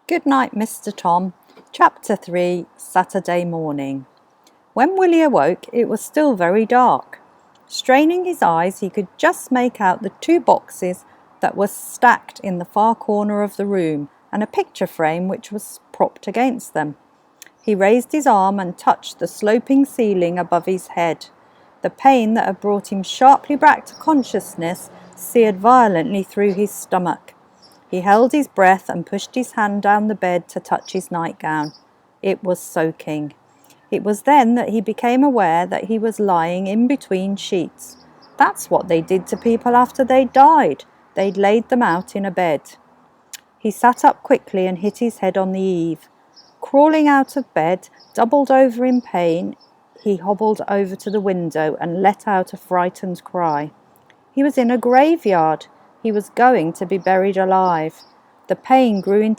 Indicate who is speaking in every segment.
Speaker 1: Goodnight Mr Tom Chapter 3 Saturday morning. When Willie awoke, it was still very dark. Straining his eyes, he could just make out the two boxes that were stacked in the far corner of the room, and a picture frame which was propped against them. He raised his arm and touched the sloping ceiling above his head. The pain that had brought him sharply back to consciousness seared violently through his stomach. He held his breath and pushed his hand down the bed to touch his nightgown. It was soaking. It was then that he became aware that he was lying in between sheets. That's what they did to people after they died. They'd laid them out in a bed. He sat up quickly and hit his head on the eave. Crawling out of bed, doubled over in pain, he hobbled over to the window and let out a frightened cry. He was in a graveyard. He was going to be buried alive. The pain grew in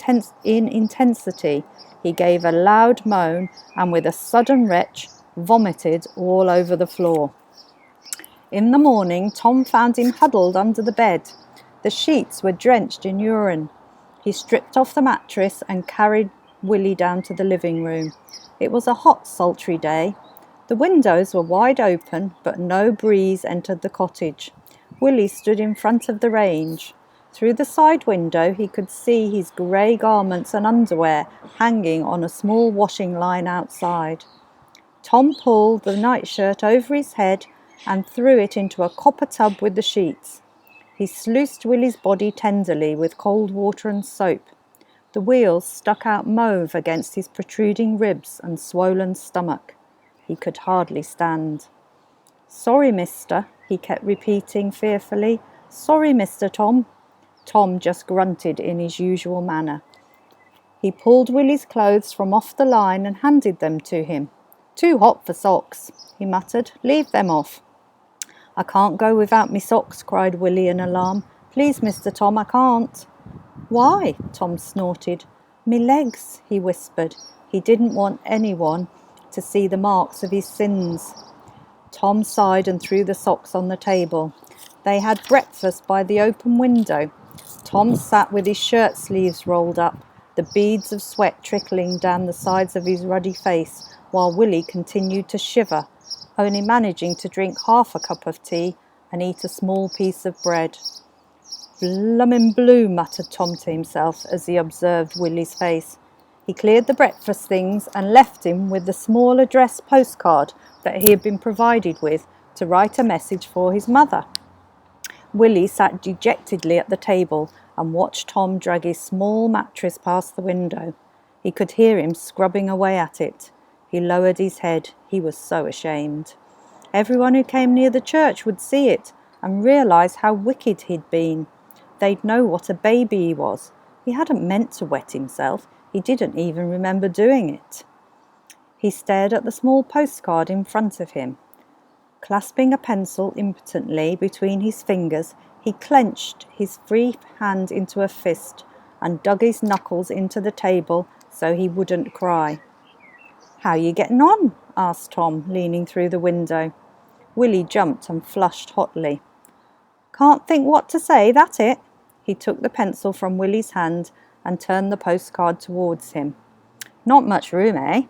Speaker 1: intensity. He gave a loud moan and with a sudden retch vomited all over the floor. In the morning, Tom found him huddled under the bed. The sheets were drenched in urine. He stripped off the mattress and carried Willie down to the living room. It was a hot, sultry day. The windows were wide open, but no breeze entered the cottage. Willie stood in front of the range. Through the side window he could see his grey garments and underwear hanging on a small washing line outside. Tom pulled the nightshirt over his head and threw it into a copper tub with the sheets. He sluiced Willie's body tenderly with cold water and soap. The wheals stuck out mauve against his protruding ribs and swollen stomach. He could hardly stand. "Sorry, mister," he kept repeating fearfully. "Sorry, Mr Tom." Tom just grunted in his usual manner. He pulled Willie's clothes from off the line and handed them to him. "Too hot for socks," he muttered. "Leave them off." "I can't go without me socks," cried Willie in alarm. "Please, Mr Tom, I can't." "Why?" Tom snorted. "Me legs," he whispered. He didn't want anyone to see the marks of his sins. Tom sighed and threw the socks on the table. They had breakfast by the open window. Tom sat with his shirt sleeves rolled up, the beads of sweat trickling down the sides of his ruddy face, while Willie continued to shiver, only managing to drink half a cup of tea and eat a small piece of bread. "Bloomin' blue," muttered Tom to himself as he observed Willie's face. He cleared the breakfast things and left him with the small address postcard that he had been provided with to write a message for his mother. Willie sat dejectedly at the table and watched Tom drag his small mattress past the window. He could hear him scrubbing away at it. He lowered his head. He was so ashamed. Everyone who came near the church would see it and realise how wicked he'd been. They'd know what a baby he was. He hadn't meant to wet himself. He didn't even remember doing it. He stared at the small postcard in front of him. Clasping a pencil impotently between his fingers, he clenched his free hand into a fist and dug his knuckles into the table so he wouldn't cry. "How you getting on?" asked Tom, leaning through the window. Willie jumped and flushed hotly. "Can't think what to say, that it?" He took the pencil from Willie's hand and turned the postcard towards him. "Not much room, eh?"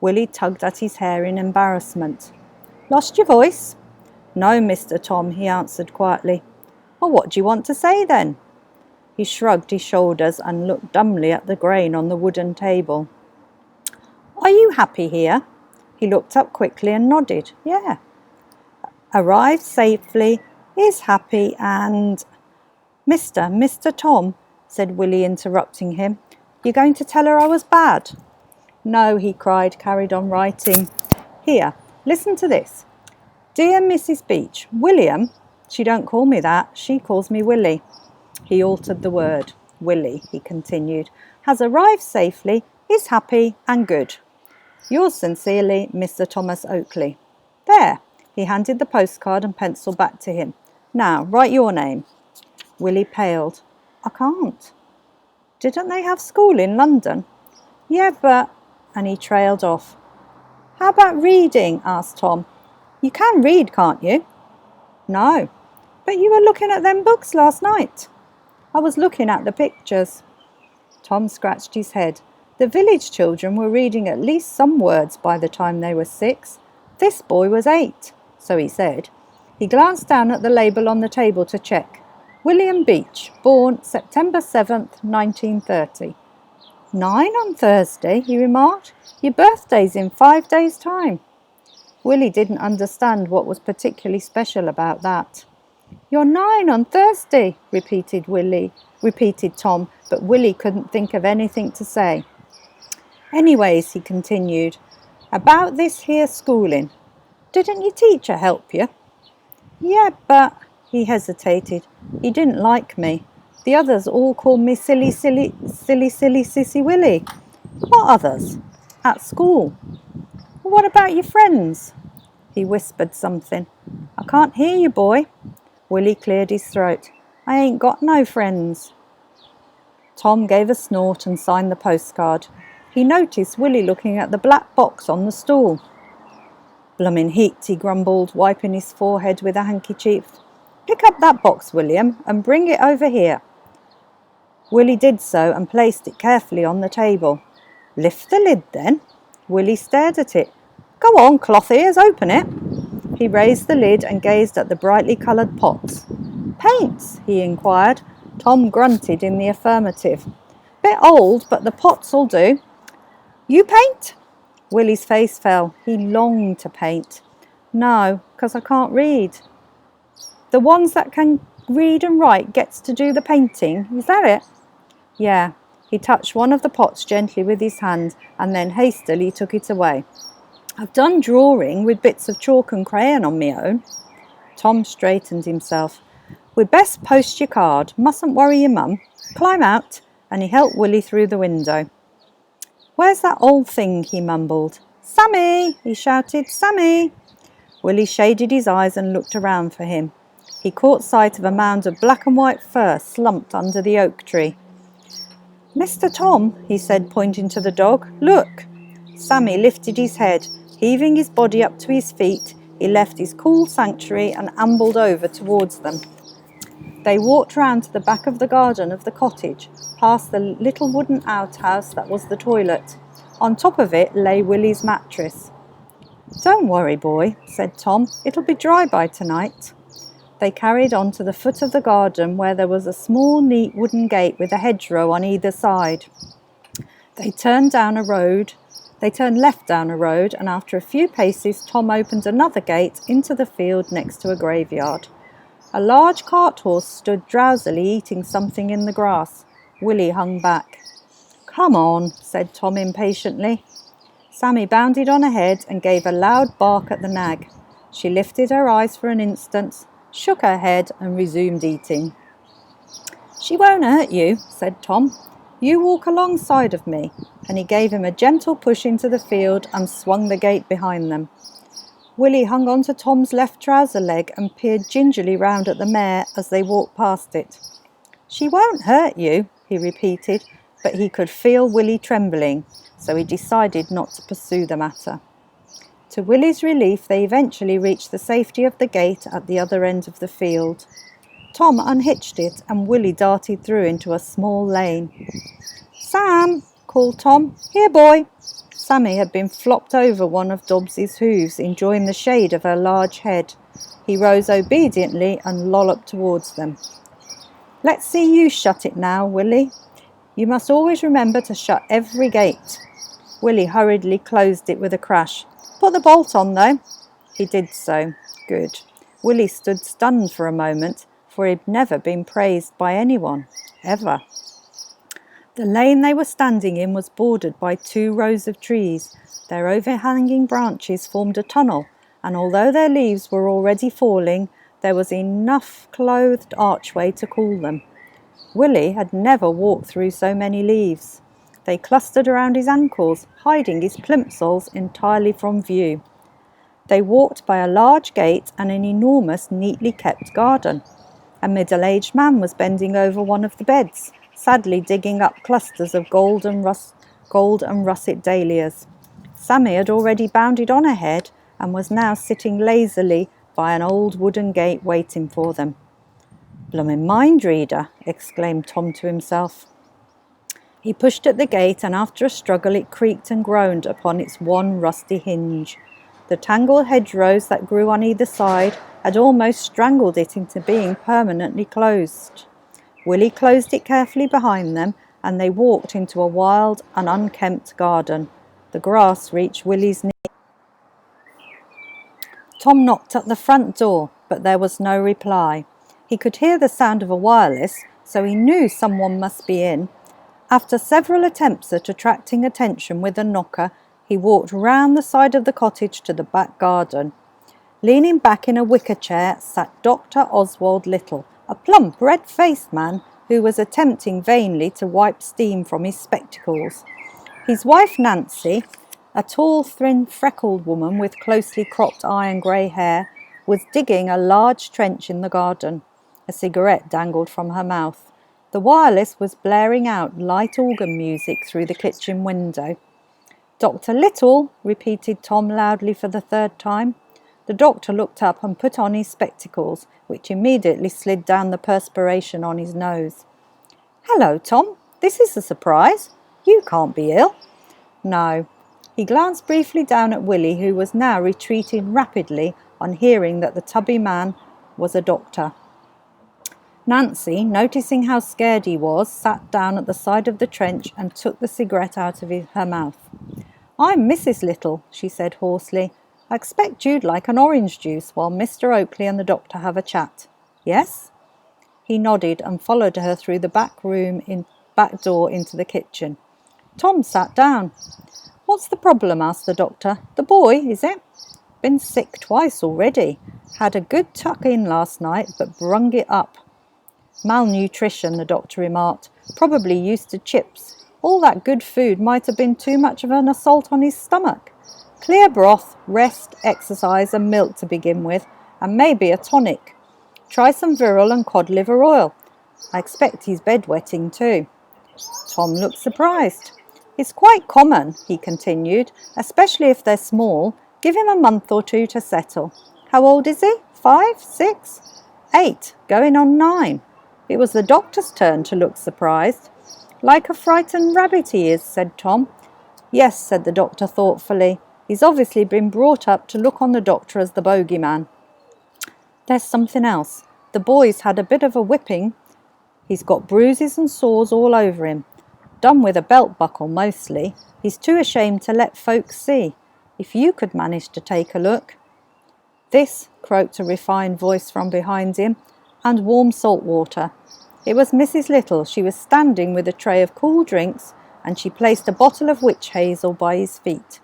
Speaker 1: Willie tugged at his hair in embarrassment. "Lost your voice?" "No, Mr Tom," he answered quietly. "Well, what do you want to say then?" He shrugged his shoulders and looked dumbly at the grain on the wooden table. "Are you happy here?" He looked up quickly and nodded. "Yeah." "Arrived safely, is happy and—" Mr Tom," said Willie, interrupting him. "You're going to tell her I was bad?" "No," he cried, carried on writing. "Here, listen to this. Dear Mrs Beach, William," she don't call me that, she calls me Willie." He altered the word. "Willie," he continued, "has arrived safely, is happy and good. Yours sincerely, Mr Thomas Oakley." "There." He handed the postcard and pencil back to him. "Now, write your name." Willie paled. "I can't." "Didn't they have school in London?" "Yeah, but—" and he trailed off. "How about reading?" asked Tom. "You can read, can't you?" "No." "But you were looking at them books last night." "I was looking at the pictures." Tom scratched his head. The village children were reading at least some words by the time they were 6. This boy was 8, so he said. He glanced down at the label on the table to check. William Beach, born September 7th, 1930. 9 on Thursday, he remarked. Your birthday's in 5 days' time. Willie didn't understand what was particularly special about that. You're 9 on Thursday, repeated Tom, but Willie couldn't think of anything to say. Anyways, he continued, about this here schooling. Didn't your teacher help you? Yeah, but, he hesitated, he didn't like me. The others all called me silly sissy Willie. What others? At school. What about your friends? He whispered something. I can't hear you, boy. Willie cleared his throat. I ain't got no friends. Tom gave a snort and signed the postcard. He noticed Willie looking at the black box on the stool. Bloomin' heat, he grumbled, wiping his forehead with a handkerchief. Pick up that box, William, and bring it over here. Willie did so and placed it carefully on the table. Lift the lid, then. Willie stared at it. Go on, cloth ears, open it. He raised the lid and gazed at the brightly coloured pots. Paints? He inquired. Tom grunted in the affirmative. Bit old, but the pots'll do. You paint? Willie's face fell. He longed to paint. No, 'cause I can't read. The ones that can read and write gets to do the painting, is that it? Yeah. He touched one of the pots gently with his hand and then hastily took it away. I've done drawing with bits of chalk and crayon on me own. Tom straightened himself. We'd best post your card. Mustn't worry your mum. Climb out. And he helped Willie through the window. Where's that old thing? He mumbled. Sammy! He shouted. Sammy! Willie shaded his eyes and looked around for him. He caught sight of a mound of black and white fur slumped under the oak tree. Mr Tom, he said, pointing to the dog. Look! Sammy lifted his head. Heaving his body up to his feet, he left his cool sanctuary and ambled over towards them. They walked round to the back of the garden of the cottage, past the little wooden outhouse that was the toilet. On top of it lay Willie's mattress. Don't worry, boy, said Tom. It'll be dry by tonight. They carried on to the foot of the garden where there was a small, neat wooden gate with a hedgerow on either side. They turned left down a road, and after a few paces Tom opened another gate into the field next to a graveyard. A large cart horse stood drowsily eating something in the grass. Willie hung back. Come on, said Tom impatiently. Sammy bounded on ahead and gave a loud bark at the nag. She lifted her eyes for an instant, shook her head and resumed eating. She won't hurt you, said Tom. You walk alongside of me, and he gave him a gentle push into the field and swung the gate behind them. Willie hung on to Tom's left trouser leg and peered gingerly round at the mare as they walked past it. She won't hurt you, he repeated, but he could feel Willie trembling, so he decided not to pursue the matter. To Willie's relief, they eventually reached the safety of the gate at the other end of the field. Tom unhitched it and Willie darted through into a small lane. Sam, called Tom. Here, boy. Sammy had been flopped over one of Dobbs's hooves, enjoying the shade of her large head. He rose obediently and lolloped towards them. Let's see you shut it now, Willie. You must always remember to shut every gate. Willie hurriedly closed it with a crash. Put the bolt on, though. He did so. Good. Willie stood stunned for a moment, for he'd never been praised by anyone, ever. The lane they were standing in was bordered by 2 rows of trees. Their overhanging branches formed a tunnel, and although their leaves were already falling, there was enough clothed archway to cool them. Willie had never walked through so many leaves. They clustered around his ankles, hiding his plimsolls entirely from view. They walked by a large gate and an enormous, neatly kept garden. A middle-aged man was bending over one of the beds, sadly digging up clusters of gold and russet dahlias. Sammy had already bounded on ahead and was now sitting lazily by an old wooden gate waiting for them. "Bloomin' mind reader," exclaimed Tom to himself. He pushed at the gate, and after a struggle it creaked and groaned upon its one rusty hinge. The tangled hedgerows that grew on either side had almost strangled it into being permanently closed. Willie closed it carefully behind them, and they walked into a wild and unkempt garden. The grass reached Willie's knees. Tom knocked at the front door, but there was no reply. He could hear the sound of a wireless, so he knew someone must be in. After several attempts at attracting attention with a knocker, he walked round the side of the cottage to the back garden. Leaning back in a wicker chair sat Dr. Oswald Little, a plump, red-faced man who was attempting vainly to wipe steam from his spectacles. His wife Nancy, a tall, thin, freckled woman with closely cropped iron grey hair, was digging a large trench in the garden. A cigarette dangled from her mouth. The wireless was blaring out light organ music through the kitchen window. "Dr. Little," repeated Tom loudly for the third time. The doctor looked up and put on his spectacles, which immediately slid down the perspiration on his nose. "Hello, Tom. This is a surprise. You can't be ill." "No." He glanced briefly down at Willie, who was now retreating rapidly on hearing that the tubby man was a doctor. Nancy, noticing how scared he was, sat down at the side of the trench and took the cigarette out of her mouth. "I'm Mrs. Little," she said hoarsely. "I expect you'd like an orange juice while Mr. Oakley and the doctor have a chat. Yes?" He nodded and followed her through the back door into the kitchen. Tom sat down. "What's the problem?" asked the doctor. "The boy, is it?" "Been sick twice already. Had a good tuck-in last night, but brung it up." "Malnutrition," the doctor remarked. "Probably used to chips. All that good food might have been too much of an assault on his stomach. Clear broth, rest, exercise and milk to begin with, and maybe a tonic. Try some Viril and cod liver oil. I expect he's bedwetting too." Tom looked surprised. "It's quite common," he continued, "especially if they're small. Give him a month or two to settle. How old is he? 5, 6? 8, going on 9. It was the doctor's turn to look surprised. "Like a frightened rabbit he is," said Tom. "Yes," said the doctor thoughtfully. "He's obviously been brought up to look on the doctor as the bogeyman. There's something else. The boy's had a bit of a whipping. He's got bruises and sores all over him. Done with a belt buckle mostly. He's too ashamed to let folks see. If you could manage to take a look." "This," croaked a refined voice from behind him, "and warm salt water." It was Mrs. Little. She was standing with a tray of cool drinks, and she placed a bottle of witch hazel by his feet.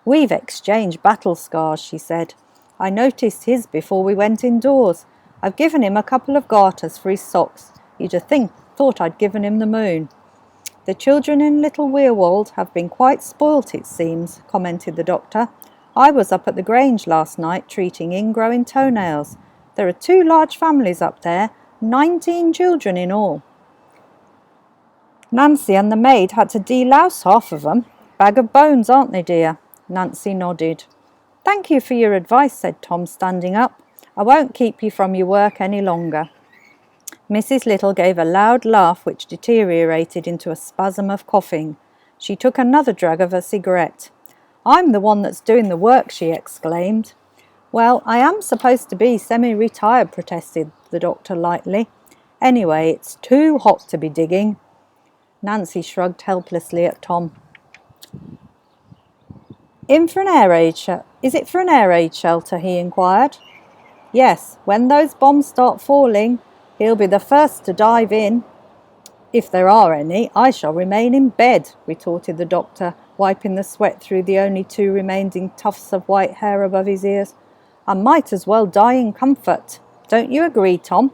Speaker 1: "We've exchanged battle scars," she said. "I noticed his before we went indoors. I've given him a couple of garters for his socks. You'd have thought I'd given him the moon." "The children in Little Weirwold have been quite spoilt, it seems," commented the doctor. "I was up at the Grange last night treating ingrowing toenails. There are 2 large families up there, 19 children in all. Nancy and the maid had to delouse half of them. Bag of bones, aren't they, dear?" Nancy nodded. "Thank you for your advice," said Tom, standing up. "I won't keep you from your work any longer." Mrs. Little gave a loud laugh which deteriorated into a spasm of coughing. She took another drag of her cigarette. "I'm the one that's doing the work," she exclaimed. "Well, I am supposed to be semi-retired," protested the doctor lightly. "Anyway, it's too hot to be digging." Nancy shrugged helplessly at Tom. Is it for an air raid shelter?" he inquired. "Yes, when those bombs start falling, he'll be the first to dive in." "If there are any, I shall remain in bed," retorted the doctor, wiping the sweat through the only 2 remaining tufts of white hair above his ears. "I might as well die in comfort. Don't you agree, Tom?"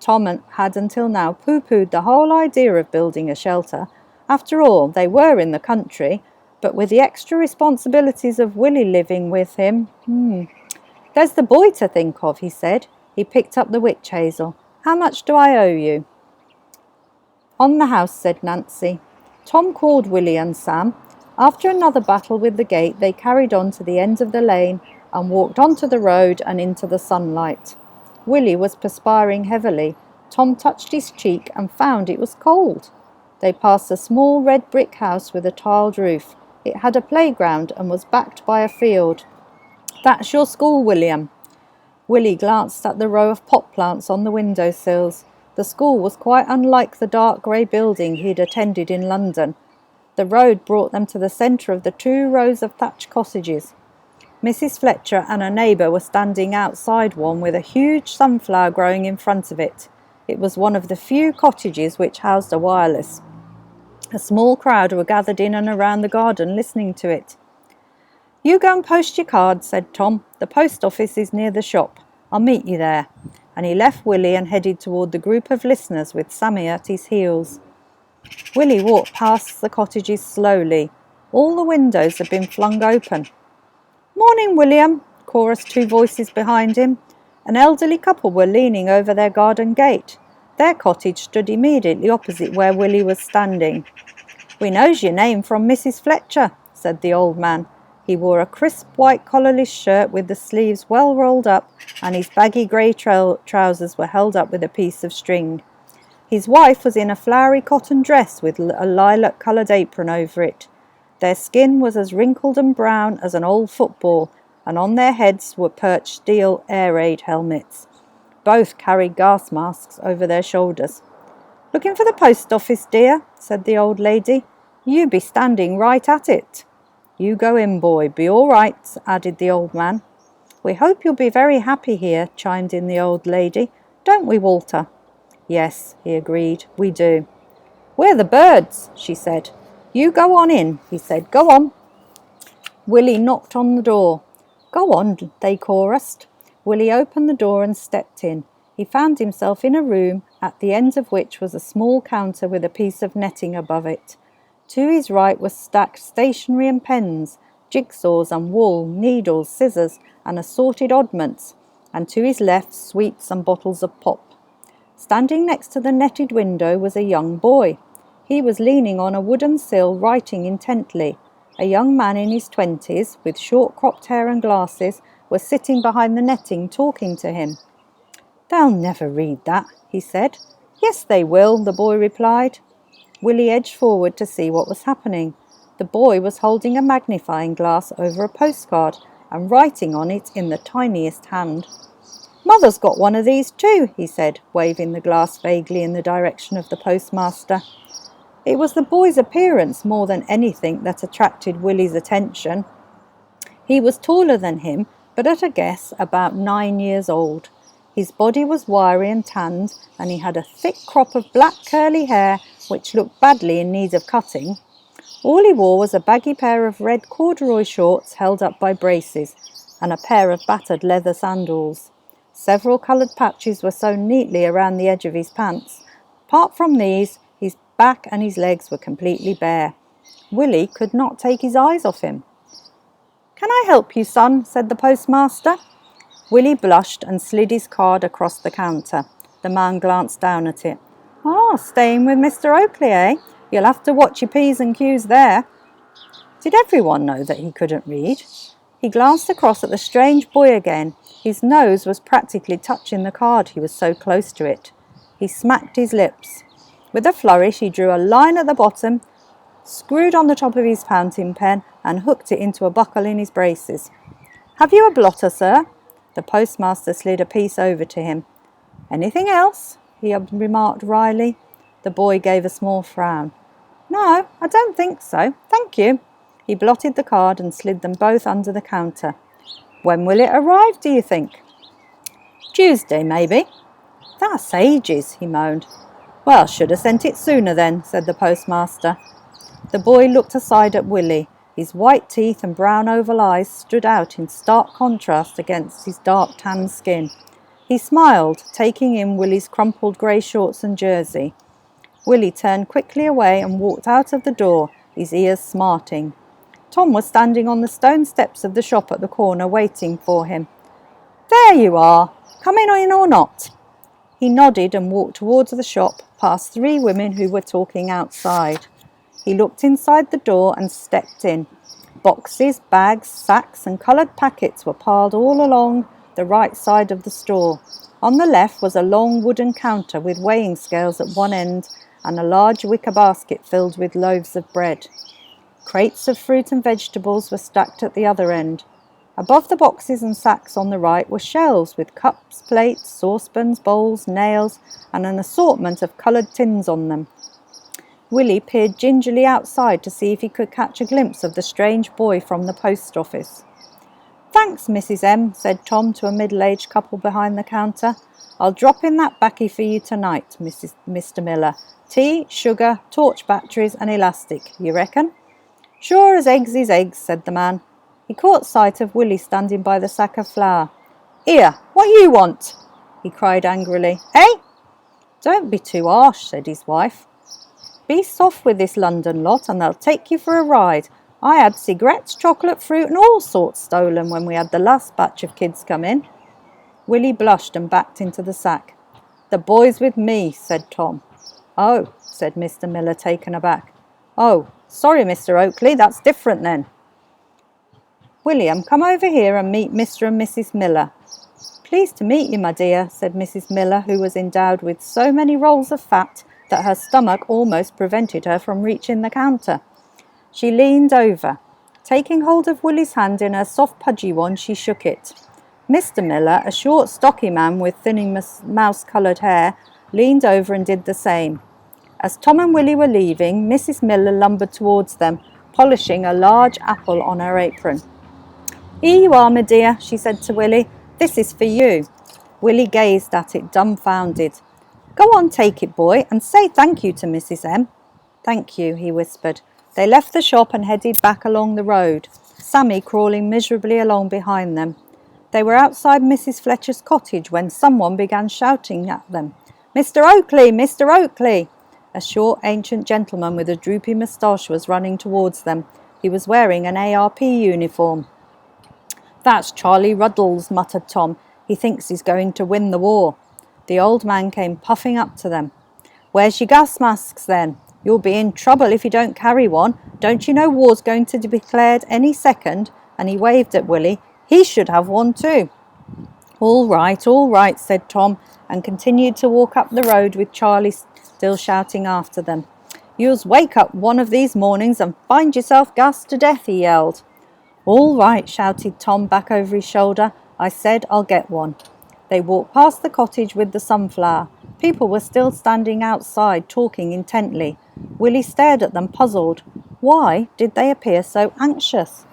Speaker 1: Tom had until now pooh-poohed the whole idea of building a shelter. After all, they were in the country, but with the extra responsibilities of Willie living with him, "There's the boy to think of," he said. He picked up the witch hazel. "How much do I owe you?" "On the house," said Nancy. Tom called Willie and Sam. After another battle with the gate, they carried on to the end of the lane and walked onto the road and into the sunlight. Willie was perspiring heavily. Tom touched his cheek and found it was cold. They passed a small red brick house with a tiled roof. It had a playground and was backed by a field. "That's your school, William." Willie glanced at the row of pot plants on the windowsills. The school was quite unlike the dark grey building he'd attended in London. The road brought them to the centre of the 2 rows of thatched cottages. Mrs. Fletcher and a neighbour were standing outside one with a huge sunflower growing in front of it. It was one of the few cottages which housed a wireless. A small crowd were gathered in and around the garden listening to it. "You go and post your card," said Tom. "The post office is near the shop. I'll meet you there." And he left Willie and headed toward the group of listeners with Sammy at his heels. Willie walked past the cottages slowly. All the windows had been flung open. "Morning, William," chorused 2 voices behind him. An elderly couple were leaning over their garden gate. Their cottage stood immediately opposite where Willie was standing. "We knows your name from Mrs. Fletcher," said the old man. He wore a crisp white collarless shirt with the sleeves well rolled up, and his baggy grey trousers were held up with a piece of string. His wife was in a flowery cotton dress with a lilac-coloured apron over it. Their skin was as wrinkled and brown as an old football, and on their heads were perched steel air raid helmets. Both carried gas masks over their shoulders. "Looking for the post office, dear?" said the old lady. "You be standing right at it." "You go in, boy, be all right," added the old man. "We hope you'll be very happy here," chimed in the old lady. "Don't we, Walter?" "Yes," he agreed, "we do." "We're the birds," she said. "You go on in," he said. "Go on." Willie knocked on the door. "Go on," they chorused. Willie opened the door and stepped in. He found himself in a room, at the end of which was a small counter with a piece of netting above it. To his right were stacked stationery and pens, jigsaws and wool, needles, scissors, and assorted oddments, and to his left sweets and bottles of pop. Standing next to the netted window was a young boy. He was leaning on a wooden sill, writing intently. A young man in his 20s, with short cropped hair and glasses, was sitting behind the netting talking to him. "They'll never read that," he said. "Yes, they will," the boy replied. Willie edged forward to see what was happening. The boy was holding a magnifying glass over a postcard and writing on it in the tiniest hand. "Mother's got one of these too," he said, waving the glass vaguely in the direction of the postmaster. It was the boy's appearance more than anything that attracted Willie's attention. He was taller than him, but at a guess about 9 years old. His body was wiry and tanned, and he had a thick crop of black curly hair which looked badly in need of cutting. All he wore was a baggy pair of red corduroy shorts held up by braces, and a pair of battered leather sandals. Several coloured patches were sewn neatly around the edge of his pants. Apart from these, his back and his legs were completely bare. Willie could not take his eyes off him. "Can I help you, son?" said the postmaster. Willie blushed and slid his card across the counter. The man glanced down at it. "Ah, staying with Mr. Oakley, eh? You'll have to watch your P's and Q's there." Did everyone know that he couldn't read? He glanced across at the strange boy again. His nose was practically touching the card, he was so close to it. He smacked his lips. With a flourish, he drew a line at the bottom, screwed on the top of his fountain pen, and hooked it into a buckle in his braces. "Have you a blotter, sir?" The postmaster slid a piece over to him. "Anything else?" he remarked wryly. The boy gave a small frown. "No, I don't think so, thank you." He blotted the card and slid them both under the counter. "When will it arrive, do you think?" "Tuesday, maybe." "That's ages," he moaned. "Well, should have sent it sooner then," said the postmaster. The boy looked aside at Willie. His white teeth and brown oval eyes stood out in stark contrast against his dark tanned skin. He smiled, taking in Willie's crumpled grey shorts and jersey. Willie turned quickly away and walked out of the door, his ears smarting. Tom was standing on the stone steps of the shop at the corner waiting for him. "There you are! Coming in or not?" He nodded and walked towards the shop, past 3 women who were talking outside. He looked inside the door and stepped in. Boxes, bags, sacks and coloured packets were piled all along the right side of the store. On the left was a long wooden counter with weighing scales at one end and a large wicker basket filled with loaves of bread. Crates of fruit and vegetables were stacked at the other end. Above the boxes and sacks on the right were shelves with cups, plates, saucepans, bowls, nails, and an assortment of coloured tins on them. Willie peered gingerly outside to see if he could catch a glimpse of the strange boy from the post office. "Thanks, Mrs. M," said Tom to a middle-aged couple behind the counter. "I'll drop in that baccy for you tonight, Mr. Miller. Tea, sugar, torch batteries and elastic, you reckon?" "Sure as eggs is eggs," said the man. He caught sight of Willie standing by the sack of flour. "Here, what you want?" he cried angrily. "Eh?" "Don't be too harsh," said his wife. "Be soft with this London lot and they'll take you for a ride. I had cigarettes, chocolate, fruit and all sorts stolen when we had the last batch of kids come in." Willie blushed and backed into the sack. "The boy's with me," said Tom. "Oh," said Mr. Miller, taken aback. "Oh, sorry, Mr. Oakley, that's different then." "William, come over here and meet Mr. and Mrs. Miller." "Pleased to meet you, my dear," said Mrs. Miller, who was endowed with so many rolls of fat that her stomach almost prevented her from reaching the counter. She leaned over. Taking hold of Willie's hand in her soft pudgy one, she shook it. Mr. Miller, a short, stocky man with thinning mouse-coloured hair, leaned over and did the same. As Tom and Willie were leaving, Mrs. Miller lumbered towards them, polishing a large apple on her apron. "Here you are, my dear," she said to Willie. "This is for you." Willie gazed at it, dumbfounded. "Go on, take it, boy, and say thank you to Mrs. M." "Thank you," he whispered. They left the shop and headed back along the road, Sammy crawling miserably along behind them. They were outside Mrs. Fletcher's cottage when someone began shouting at them. "Mr. Oakley! Mr. Oakley!" A short, ancient gentleman with a droopy moustache was running towards them. He was wearing an ARP uniform. "That's Charlie Ruddles," muttered Tom. "He thinks he's going to win the war." The old man came puffing up to them. "Where's your gas masks then? You'll be in trouble if you don't carry one. Don't you know war's going to be declared any second?" And he waved at Willie. "He should have one too." All right," said Tom, and continued to walk up the road with Charlie still shouting after them. "You'll wake up one of these mornings and find yourself gassed to death," he yelled. "All right," shouted Tom back over his shoulder. "I said I'll get one." They walked past the cottage with the sunflower. People were still standing outside, talking intently. Willie stared at them, puzzled. Why did they appear so anxious?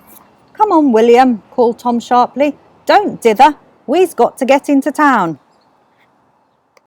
Speaker 1: "Come on, William," called Tom sharply. "Don't dither. We's got to get into town."